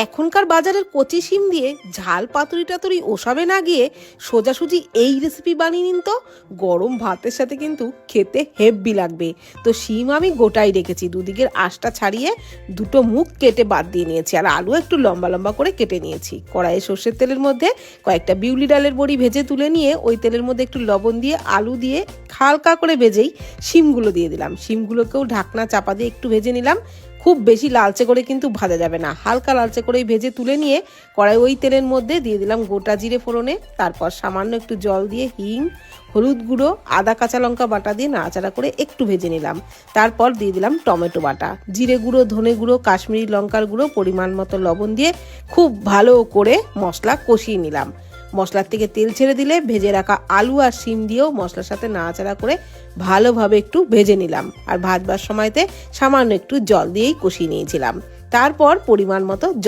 এখনকার বাজারের কচি শিম দিয়ে ঝাল পাতুরি টাতুরি ওসবে না গিয়ে সোজাসুজি এই রেসিপি বানিয়ে নিন তো। গরম ভাতের সাথে কিন্তু খেতে হেব্বি লাগবে। তো শিম আমি গোটাই রেখেছি, দুদিকের আঁশটা ছাড়িয়ে দুটো মুখ কেটে বাদ দিয়ে নিয়েছি, আর আলু একটু লম্বা লম্বা করে কেটে নিয়েছি। কড়াইয়ে সর্ষের তেলের মধ্যে কয়েকটা বিউলি ডালের বড়ি ভেজে তুলে নিয়ে ওই তেলের মধ্যে একটু লবণ দিয়ে আলু দিয়ে হালকা করে ভেজেই শিমগুলো দিয়ে দিলাম। শিমগুলোকেও ঢাকনা চাপা দিয়ে একটু ভেজে নিলাম। খুব বেশি লালচে করে কিন্তু ভাজা যাবে না, হালকা লালচে করেই ভেজে তুলে নিয়ে কড়াই ওই তেলের মধ্যে দিয়ে দিলাম গোটা জিরে ফোড়নে। তারপর সামান্য একটু জল দিয়ে হিং, হলুদ গুঁড়ো, আদা কাঁচা লঙ্কা বাটা দিয়ে নাড়াচাড়া করে একটু ভেজে নিলাম। তারপর দিয়ে দিলাম টমেটো বাটা, জিরে গুঁড়ো, ধনে গুঁড়ো, কাশ্মীরি লঙ্কার গুঁড়ো, পরিমাণ মতো লবণ দিয়ে খুব ভালো করে মশলা কষিয়ে নিলাম। মশলার থেকে তেল ছেড়ে দিলে ভেজে রাখা আলু আর শিম দিয়েও মশলার সাথে নাড়াচাড়া করে ভালোভাবে একটু ভেজে নিলাম। আর ভাজবার সময়তে সামান্য একটু জল দিয়েই কষিয়ে নিয়েছিলাম। তারপর পরিমাণ মতো